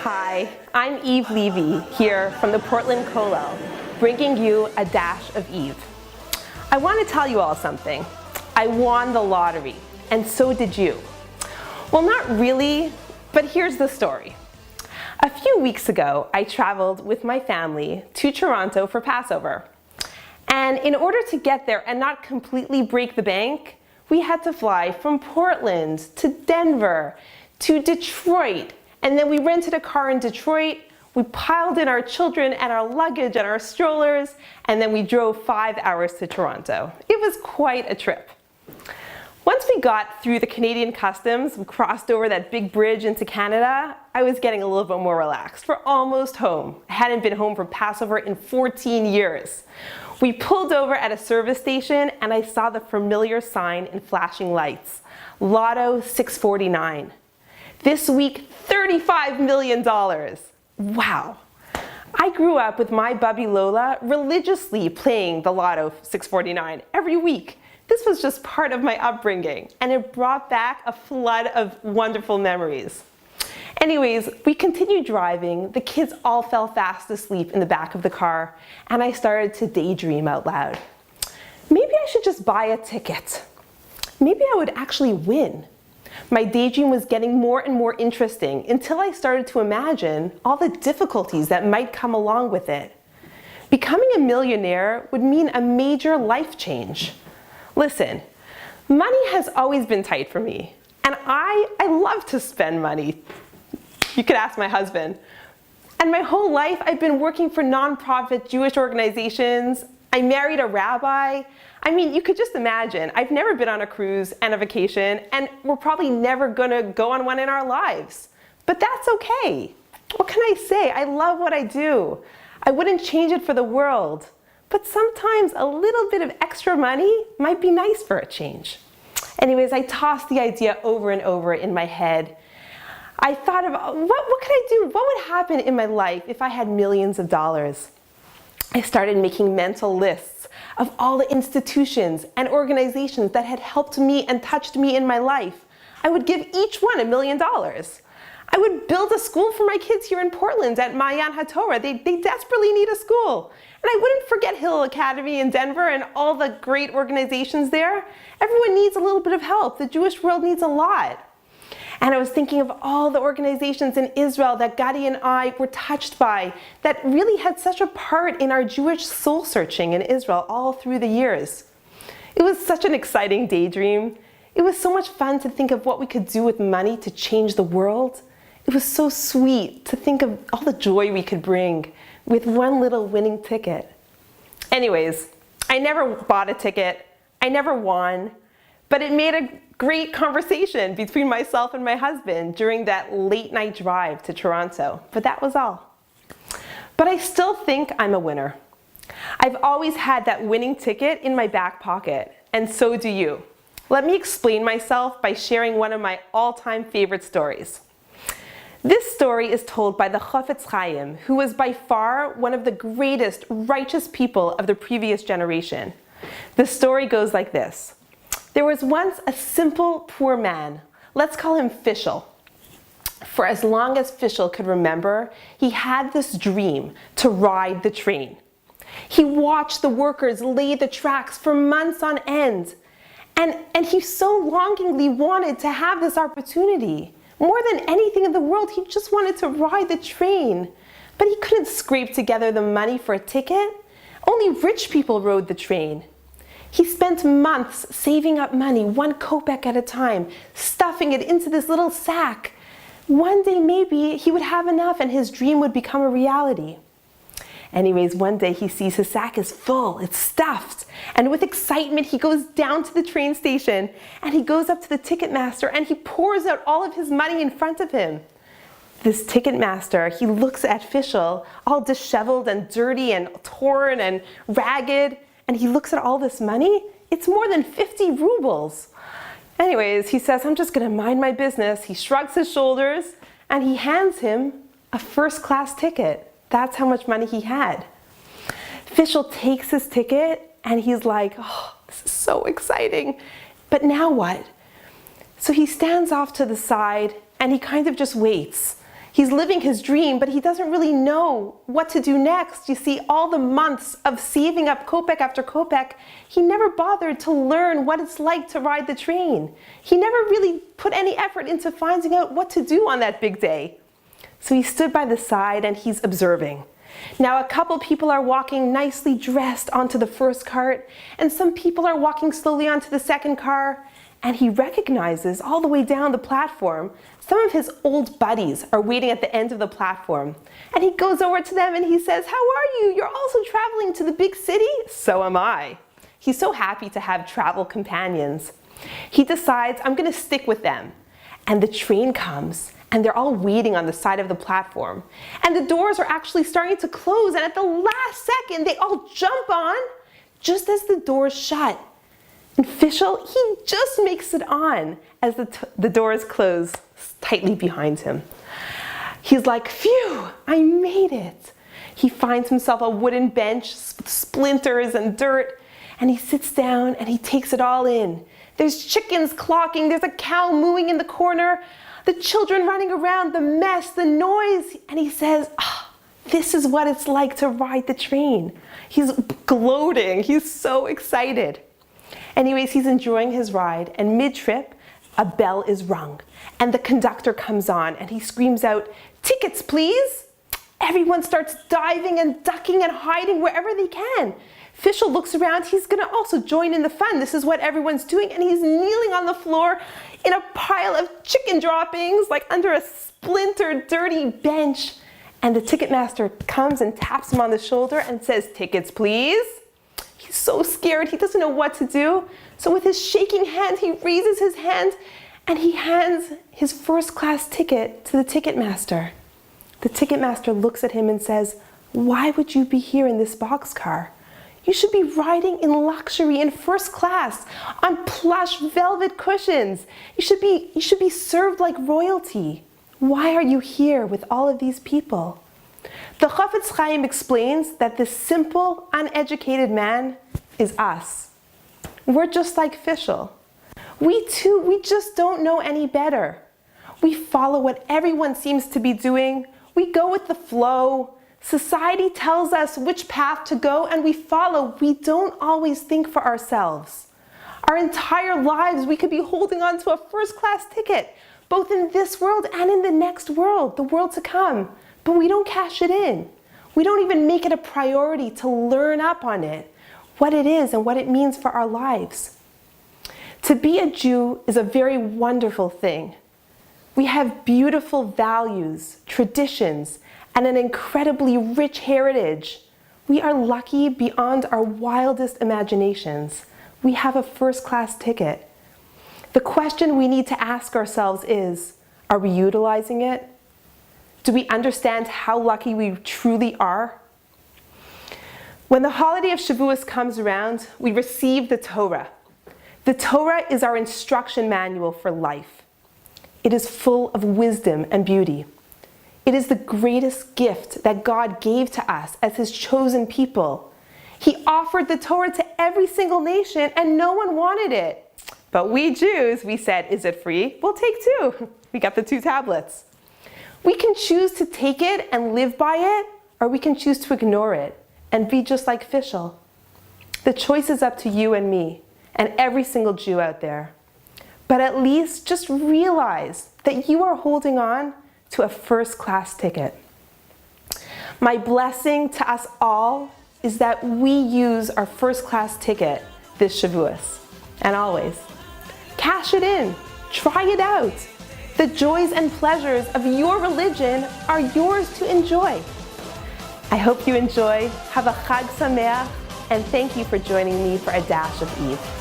Hi, I'm Eve Levy here from the Portland Kollel, bringing you a dash of Eve. I want to tell you all something. I won the lottery, and so did you. Well, not really, but here's the story. A few weeks ago, I traveled with my family to Toronto for Passover. And in order to get there and not completely break the bank, we had to fly from Portland to Denver to Detroit. And then we rented a car in Detroit, we piled in our children and our luggage and our strollers, and then we drove 5 hours to Toronto. It was quite a trip. Once we got through the Canadian customs, we crossed over that big bridge into Canada, I was getting a little bit more relaxed. We're almost home. I hadn't been home from Passover in 14 years. We pulled over at a service station and I saw the familiar sign in flashing lights, Lotto 649. This week, $35 million. Wow. I grew up with my bubby Lola religiously playing the Lotto 649 every week. This was just part of my upbringing, and it brought back a flood of wonderful memories. Anyways, we continued driving. The kids all fell fast asleep in the back of the car, and I started to daydream out loud. Maybe I should just buy a ticket. Maybe I would actually win. My daydream was getting more and more interesting until I started to imagine all the difficulties that might come along with it. Becoming a millionaire would mean a major life change. Listen, money has always been tight for me, and I love to spend money. You could ask my husband. And my whole life I've been working for nonprofit Jewish organizations. I married a rabbi. I mean, you could just imagine, I've never been on a cruise and a vacation, and we're probably never gonna go on one in our lives. But that's okay. What can I say? I love what I do. I wouldn't change it for the world. But sometimes a little bit of extra money might be nice for a change. Anyways, I tossed the idea over and over in my head. I thought of what could I do? What would happen in my life if I had millions of dollars? I started making mental lists of all the institutions and organizations that had helped me and touched me in my life. I would give each one $1 million. I would build a school for my kids here in Portland at Mayan HaTorah. They desperately need a school. And I wouldn't forget Hill Academy in Denver and all the great organizations there. Everyone needs a little bit of help. The Jewish world needs a lot. And I was thinking of all the organizations in Israel that Gadi and I were touched by that really had such a part in our Jewish soul searching in Israel all through the years. It was such an exciting daydream. It was so much fun to think of what we could do with money to change the world. It was so sweet to think of all the joy we could bring with one little winning ticket. Anyways, I never bought a ticket. I never won. But it made a great conversation between myself and my husband during that late night drive to Toronto. But that was all. But I still think I'm a winner. I've always had that winning ticket in my back pocket, and so do you. Let me explain myself by sharing one of my all-time favorite stories. This story is told by the Chafetz Chaim, who was by far one of the greatest righteous people of the previous generation. The story goes like this. There was once a simple, poor man. Let's call him Fishel. For as long as Fishel could remember, he had this dream to ride the train. He watched the workers lay the tracks for months on end. And he so longingly wanted to have this opportunity. More than anything in the world, he just wanted to ride the train. But he couldn't scrape together the money for a ticket. Only rich people rode the train. He spent months saving up money, 1 kopeck at a time, stuffing it into this little sack. One day maybe he would have enough and his dream would become a reality. Anyways, one day he sees his sack is full, it's stuffed. And with excitement, he goes down to the train station and he goes up to the ticket master and he pours out all of his money in front of him. This ticket master, he looks at Fishel, all disheveled and dirty and torn and ragged. And he looks at all this money. It's more than 50 rubles. Anyways, he says, I'm just gonna mind my business. He shrugs his shoulders and he hands him a first-class ticket. That's how much money he had. Fishel takes his ticket and he's like, oh, this is so exciting. But now what? So he stands off to the side and he kind of just waits. He's living his dream, but he doesn't really know what to do next. You see, all the months of saving up kopeck after kopeck, he never bothered to learn what it's like to ride the train. He never really put any effort into finding out what to do on that big day. So he stood by the side and he's observing. Now, a couple people are walking nicely dressed onto the first cart, and some people are walking slowly onto the second car, and he recognizes all the way down the platform some of his old buddies are waiting at the end of the platform. And he goes over to them and he says, "How are you? You're also traveling to the big city?" "So am I." He's so happy to have travel companions. He decides, I'm going to stick with them. And the train comes, and they're all waiting on the side of the platform. And the doors are actually starting to close, and at the last second, they all jump on just as the doors shut. And Fischl, he just makes it on as the doors close tightly behind him. He's like, phew, I made it. He finds himself a wooden bench with splinters and dirt, and he sits down and he takes it all in. There's chickens clocking, there's a cow mooing in the corner, the children running around, the mess, the noise, and he says, this is what it's like to ride the train. He's gloating, he's so excited. Anyways, he's enjoying his ride, and mid-trip, a bell is rung, and the conductor comes on, and he screams out, "Tickets, please!" Everyone starts diving and ducking and hiding wherever they can. Fischl looks around, he's gonna also join in the fun. This is what everyone's doing, and he's kneeling on the floor in a pile of chicken droppings, like under a splintered, dirty bench. And the Ticketmaster comes and taps him on the shoulder and says, "Tickets, please." He's so scared, he doesn't know what to do. So with his shaking hand, he raises his hand and he hands his first-class ticket to the Ticketmaster. The Ticketmaster looks at him and says, "Why would you be here in this boxcar? You should be riding in luxury in first class, on plush velvet cushions. You should be served like royalty. Why are you here with all of these people?" The Chafetz Chaim explains that this simple, uneducated man is us. We're just like Fischl. We just don't know any better. We follow what everyone seems to be doing. We go with the flow. Society tells us which path to go and we follow. We don't always think for ourselves. Our entire lives we could be holding on to a first-class ticket, both in this world and in the next world, the world to come. But we don't cash it in. We don't even make it a priority to learn up on it, what it is and what it means for our lives. To be a Jew is a very wonderful thing. We have beautiful values, traditions, and an incredibly rich heritage. We are lucky beyond our wildest imaginations. We have a first-class ticket. The question we need to ask ourselves is, are we utilizing it? Do we understand how lucky we truly are? When the holiday of Shavuos comes around, we receive the Torah. The Torah is our instruction manual for life. It is full of wisdom and beauty. It is the greatest gift that God gave to us as His chosen people. He offered the Torah to every single nation and no one wanted it. But we Jews, we said, is it free? We'll take two. We got the 2 tablets. We can choose to take it and live by it, or we can choose to ignore it and be just like Fischl. The choice is up to you and me and every single Jew out there. But at least just realize that you are holding on to a first-class ticket. My blessing to us all is that we use our first-class ticket this Shavuos and always. Cash it in, try it out. The joys and pleasures of your religion are yours to enjoy. I hope you enjoy. Have a Chag Sameach, and thank you for joining me for a dash of Eve.